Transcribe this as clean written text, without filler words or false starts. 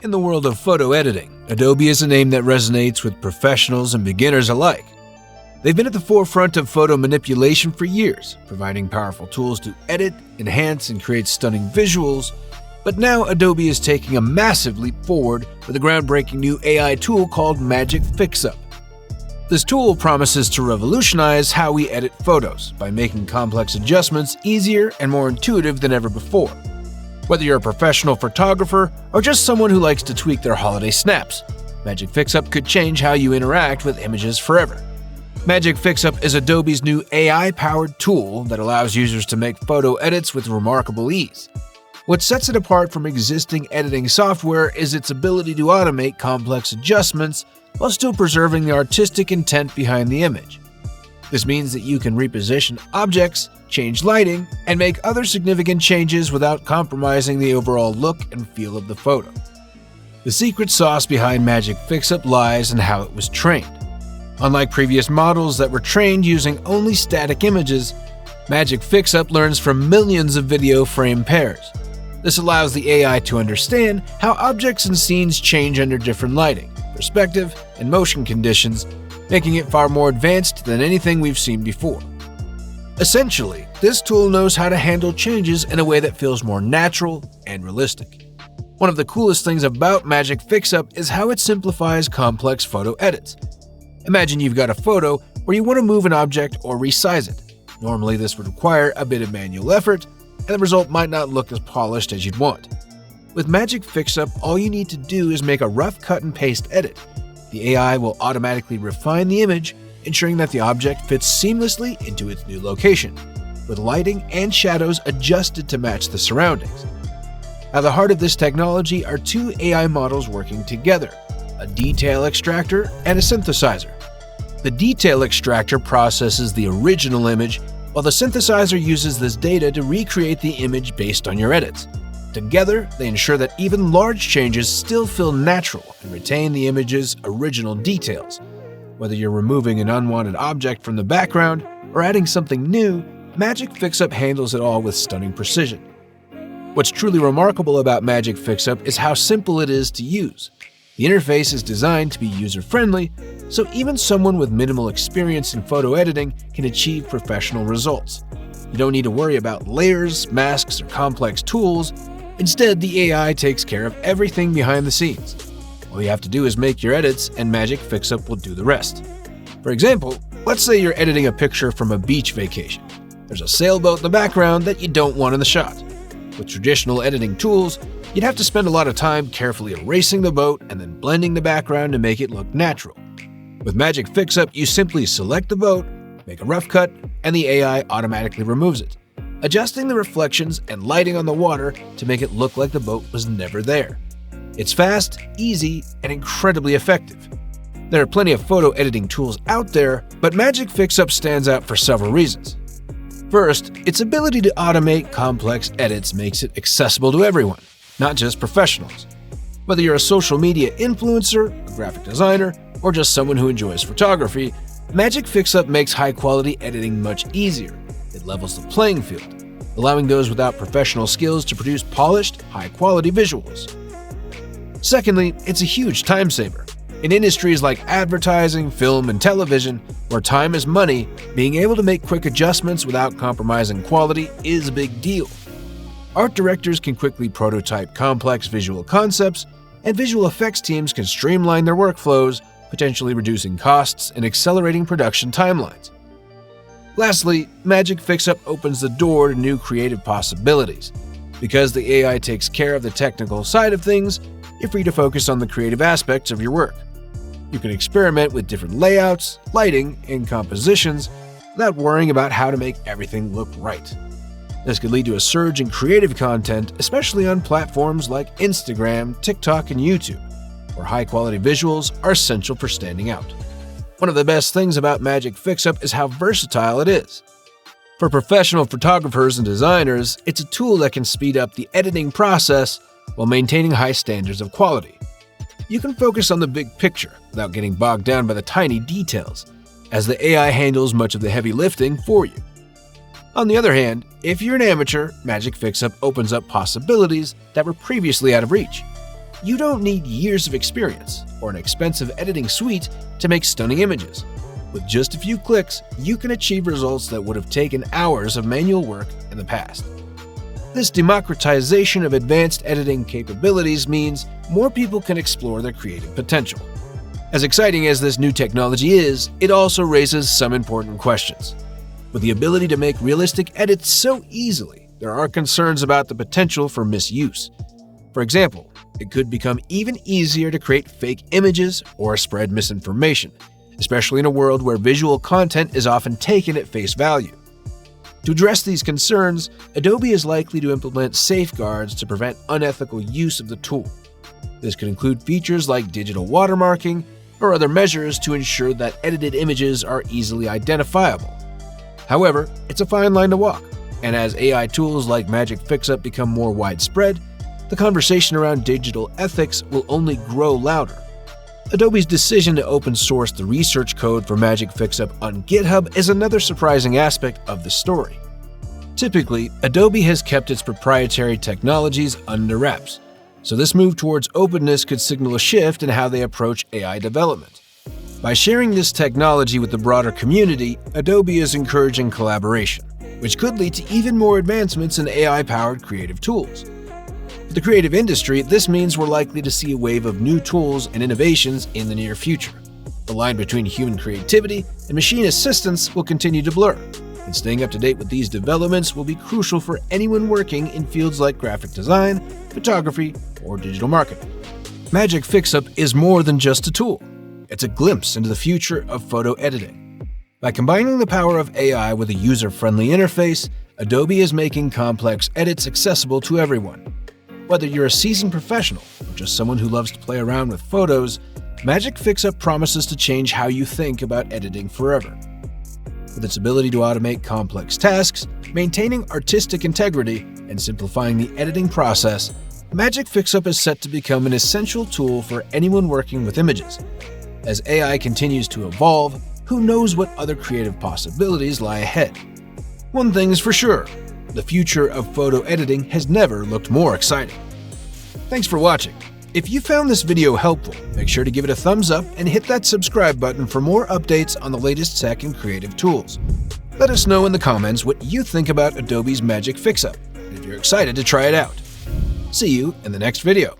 In the world of photo editing, Adobe is a name that resonates with professionals and beginners alike. They've been at the forefront of photo manipulation for years, providing powerful tools to edit, enhance, and create stunning visuals. But now Adobe is taking a massive leap forward with a groundbreaking new AI tool called Magic Fixup. This tool promises to revolutionize how we edit photos by making complex adjustments easier and more intuitive than ever before. Whether you're a professional photographer or just someone who likes to tweak their holiday snaps, Magic Fixup could change how you interact with images forever. Magic Fixup is Adobe's new AI-powered tool that allows users to make photo edits with remarkable ease. What sets it apart from existing editing software is its ability to automate complex adjustments while still preserving the artistic intent behind the image. This means that you can reposition objects, change lighting, and make other significant changes without compromising the overall look and feel of the photo. The secret sauce behind Magic Fixup lies in how it was trained. Unlike previous models that were trained using only static images, Magic Fixup learns from millions of video frame pairs. This allows the AI to understand how objects and scenes change under different lighting, perspective, and motion conditions, making it far more advanced than anything we've seen before. Essentially, this tool knows how to handle changes in a way that feels more natural and realistic. One of the coolest things about Magic Fixup is how it simplifies complex photo edits. Imagine you've got a photo where you want to move an object or resize it. Normally, this would require a bit of manual effort, and the result might not look as polished as you'd want. With Magic Fixup, all you need to do is make a rough cut and paste edit. The AI will automatically refine the image, ensuring that the object fits seamlessly into its new location, with lighting and shadows adjusted to match the surroundings. At the heart of this technology are two AI models working together, a detail extractor and a synthesizer. The detail extractor processes the original image, while the synthesizer uses this data to recreate the image based on your edits. Together, they ensure that even large changes still feel natural and retain the image's original details. Whether you're removing an unwanted object from the background or adding something new, Magic Fixup handles it all with stunning precision. What's truly remarkable about Magic Fixup is how simple it is to use. The interface is designed to be user-friendly, so even someone with minimal experience in photo editing can achieve professional results. You don't need to worry about layers, masks, or complex tools. Instead, the AI takes care of everything behind the scenes. All you have to do is make your edits, and Magic Fixup will do the rest. For example, let's say you're editing a picture from a beach vacation. There's a sailboat in the background that you don't want in the shot. With traditional editing tools, you'd have to spend a lot of time carefully erasing the boat and then blending the background to make it look natural. With Magic Fixup, you simply select the boat, make a rough cut, and the AI automatically removes it, adjusting the reflections and lighting on the water to make it look like the boat was never there. It's fast, easy, and incredibly effective. There are plenty of photo editing tools out there, but Magic Fixup stands out for several reasons. First, its ability to automate complex edits makes it accessible to everyone, not just professionals. Whether you're a social media influencer, a graphic designer, or just someone who enjoys photography, Magic Fixup makes high-quality editing much easier. It levels the playing field, allowing those without professional skills to produce polished, high-quality visuals. Secondly, it's a huge time saver. In industries like advertising, film, and television, where time is money, being able to make quick adjustments without compromising quality is a big deal. Art directors can quickly prototype complex visual concepts, and visual effects teams can streamline their workflows, potentially reducing costs and accelerating production timelines. Lastly, Magic Fixup opens the door to new creative possibilities. Because the AI takes care of the technical side of things, you're free to focus on the creative aspects of your work. You can experiment with different layouts, lighting, and compositions without worrying about how to make everything look right. This could lead to a surge in creative content, especially on platforms like Instagram, TikTok, and YouTube, where high-quality visuals are essential for standing out. One of the best things about Magic Fixup is how versatile it is. For professional photographers and designers, it's a tool that can speed up the editing process while maintaining high standards of quality. You can focus on the big picture without getting bogged down by the tiny details, as the AI handles much of the heavy lifting for you. On the other hand, if you're an amateur, Magic Fixup opens up possibilities that were previously out of reach. You don't need years of experience or an expensive editing suite to make stunning images. With just a few clicks, you can achieve results that would have taken hours of manual work in the past. This democratization of advanced editing capabilities means more people can explore their creative potential. As exciting as this new technology is, it also raises some important questions. With the ability to make realistic edits so easily, there are concerns about the potential for misuse. For example, it could become even easier to create fake images or spread misinformation, especially in a world where visual content is often taken at face value. To address these concerns, Adobe is likely to implement safeguards to prevent unethical use of the tool. This could include features like digital watermarking or other measures to ensure that edited images are easily identifiable. However, it's a fine line to walk, and as AI tools like Magic Fixup become more widespread, the conversation around digital ethics will only grow louder. Adobe's decision to open source the research code for Magic Fixup on GitHub is another surprising aspect of the story. Typically, Adobe has kept its proprietary technologies under wraps, so this move towards openness could signal a shift in how they approach AI development. By sharing this technology with the broader community, Adobe is encouraging collaboration, which could lead to even more advancements in AI-powered creative tools. For the creative industry, this means we're likely to see a wave of new tools and innovations in the near future. The line between human creativity and machine assistance will continue to blur, and staying up to date with these developments will be crucial for anyone working in fields like graphic design, photography, or digital marketing. Magic Fixup is more than just a tool. It's a glimpse into the future of photo editing. By combining the power of AI with a user-friendly interface, Adobe is making complex edits accessible to everyone. Whether you're a seasoned professional or just someone who loves to play around with photos, Magic Fixup promises to change how you think about editing forever. With its ability to automate complex tasks, maintaining artistic integrity, and simplifying the editing process, Magic Fixup is set to become an essential tool for anyone working with images. As AI continues to evolve, who knows what other creative possibilities lie ahead? One thing is for sure, the future of photo editing has never looked more exciting. Thanks for watching. If you found this video helpful, make sure to give it a thumbs up and hit that subscribe button for more updates on the latest tech and creative tools. Let us know in the comments what you think about Adobe's Magic Fixup, and if you're excited to try it out. See you in the next video.